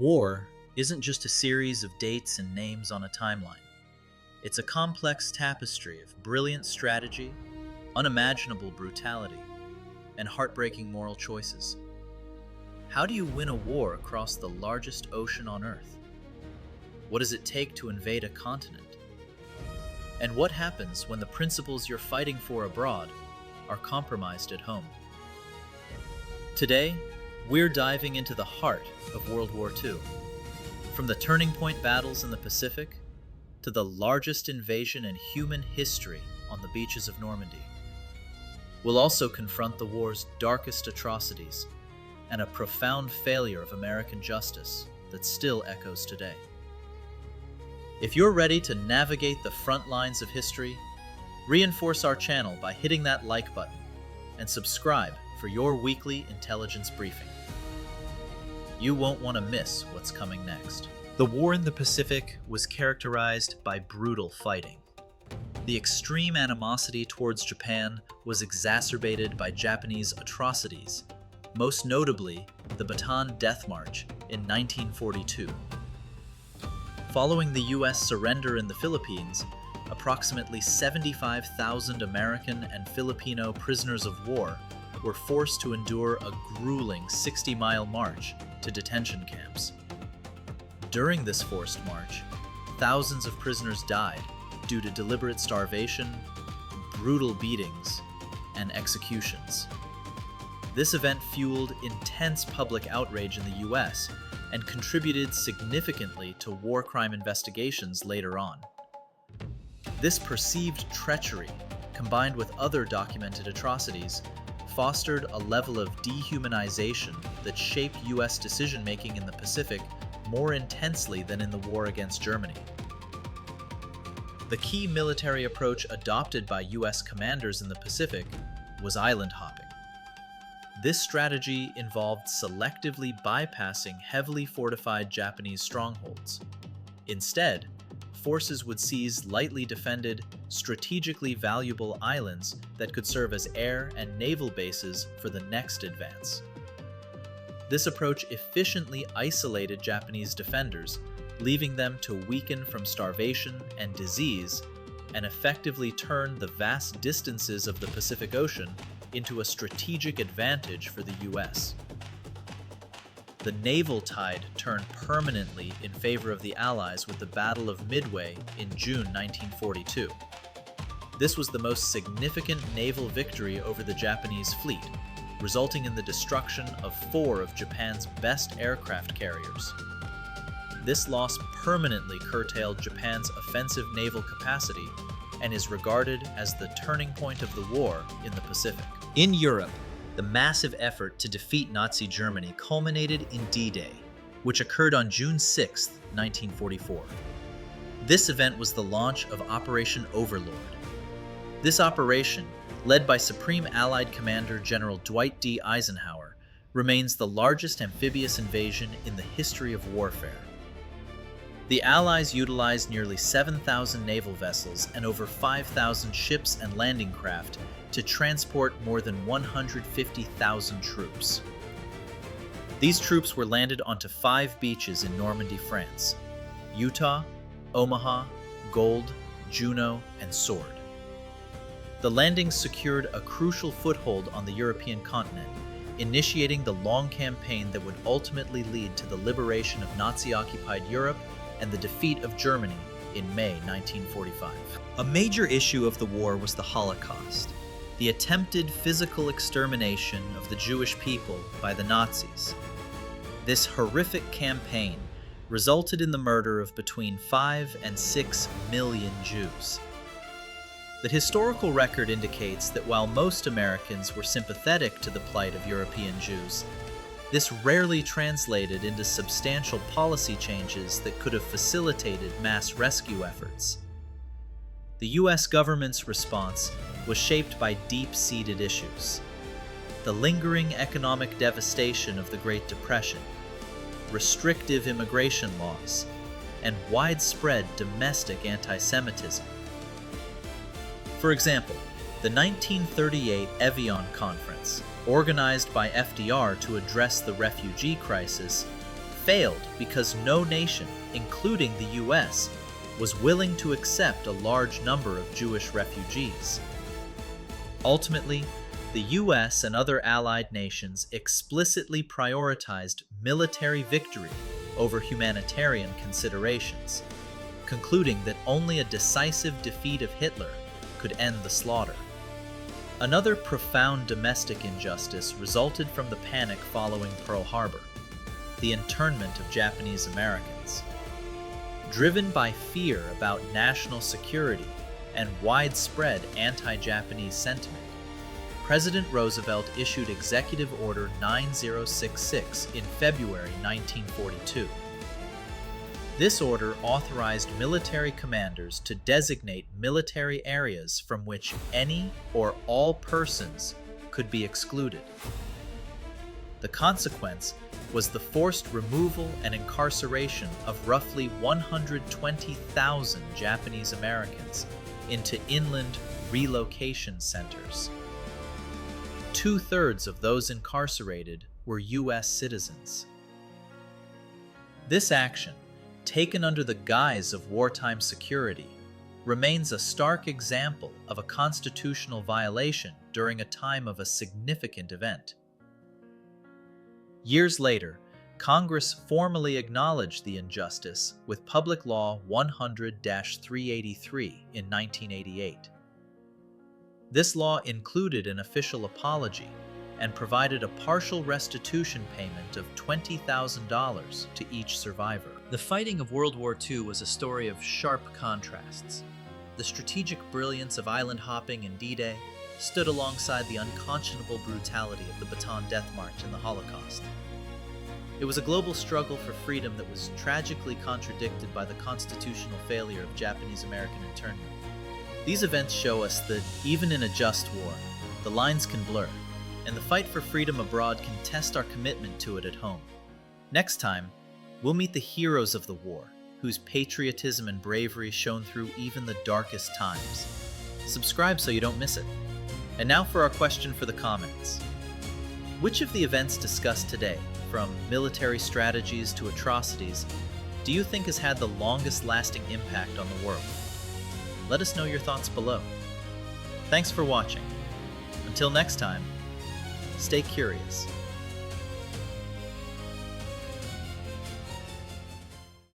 War isn't just a series of dates and names on a timeline. It's a complex tapestry of brilliant strategy, unimaginable brutality, and heartbreaking moral choices. How do you win a war across the largest ocean on Earth? What does it take to invade a continent? And what happens when the principles you're fighting for abroad are compromised at home? Today, we're diving into the heart of World War II. From the turning point battles in the Pacific to the largest invasion in human history on the beaches of Normandy. We'll also confront the war's darkest atrocities and a profound failure of American justice that still echoes today. If you're ready to navigate the front lines of history, reinforce our channel by hitting that like button and subscribe for your weekly intelligence briefing. You won't want to miss what's coming next. The war in the Pacific was characterized by brutal fighting. The extreme animosity towards Japan was exacerbated by Japanese atrocities, most notably the Bataan Death March in 1942. Following the U.S. surrender in the Philippines, approximately 75,000 American and Filipino prisoners of war were forced to endure a grueling 60-mile march to detention camps. During this forced march, thousands of prisoners died due to deliberate starvation, brutal beatings, and executions. This event fueled intense public outrage in the U.S. and contributed significantly to war crime investigations later on. This perceived treachery, combined with other documented atrocities, fostered a level of dehumanization that shaped U.S. decision-making in the Pacific more intensely than in the war against Germany. The key military approach adopted by U.S. commanders in the Pacific was island hopping. This strategy involved selectively bypassing heavily fortified Japanese strongholds. Instead, forces would seize lightly defended, strategically valuable islands that could serve as air and naval bases for the next advance. This approach efficiently isolated Japanese defenders, leaving them to weaken from starvation and disease, and effectively turned the vast distances of the Pacific Ocean into a strategic advantage for the U.S. The naval tide turned permanently in favor of the Allies with the Battle of Midway in June 1942. This was the most significant naval victory over the Japanese fleet, resulting in the destruction of 4 of Japan's best aircraft carriers. This loss permanently curtailed Japan's offensive naval capacity and is regarded as the turning point of the war in the Pacific. In Europe, the massive effort to defeat Nazi Germany culminated in D-Day, which occurred on June 6, 1944. This event was the launch of Operation Overlord. This operation, led by Supreme Allied Commander General Dwight D. Eisenhower, remains the largest amphibious invasion in the history of warfare. The Allies utilized nearly 7,000 naval vessels and over 5,000 ships and landing craft to transport more than 150,000 troops. These troops were landed onto 5 beaches in Normandy, France: Utah, Omaha, Gold, Juno, and Sword. The landings secured a crucial foothold on the European continent, initiating the long campaign that would ultimately lead to the liberation of Nazi-occupied Europe and the defeat of Germany in May 1945. A major issue of the war was the Holocaust, the attempted physical extermination of the Jewish people by the Nazis. This horrific campaign resulted in the murder of between 5 and 6 million Jews. The historical record indicates that while most Americans were sympathetic to the plight of European Jews, this rarely translated into substantial policy changes that could have facilitated mass rescue efforts. The U.S. government's response was shaped by deep-seated issues: the lingering economic devastation of the Great Depression, restrictive immigration laws, and widespread domestic anti-Semitism. For example, the 1938 Evian Conference, organized by FDR to address the refugee crisis, failed because no nation, including the US, was willing to accept a large number of Jewish refugees. Ultimately, the US and other allied nations explicitly prioritized military victory over humanitarian considerations, concluding that only a decisive defeat of Hitler could end the slaughter. Another profound domestic injustice resulted from the panic following Pearl Harbor, the internment of Japanese Americans. Driven by fear about national security and widespread anti-Japanese sentiment, President Roosevelt issued Executive Order 9066 in February 1942. This order authorized military commanders to designate military areas from which any or all persons could be excluded. The consequence was the forced removal and incarceration of roughly 120,000 Japanese Americans into inland relocation centers. 2/3 of those incarcerated were U.S. citizens. This action, taken under the guise of wartime security, remains a stark example of a constitutional violation during a time of a significant event. Years later, Congress formally acknowledged the injustice with Public Law 100-383 in 1988. This law included an official apology and provided a partial restitution payment of $20,000 to each survivor. The fighting of World War II was a story of sharp contrasts. The strategic brilliance of island hopping in D-Day stood alongside the unconscionable brutality of the Bataan Death March and the Holocaust. It was a global struggle for freedom that was tragically contradicted by the constitutional failure of Japanese American internment. These events show us that, even in a just war, the lines can blur, and the fight for freedom abroad can test our commitment to it at home. Next time, we'll meet the heroes of the war, whose patriotism and bravery shone through even the darkest times. Subscribe so you don't miss it. And now for our question for the comments. Which of the events discussed today, from military strategies to atrocities, do you think has had the longest lasting impact on the world? Let us know your thoughts below. Thanks for watching. Until next time, stay curious.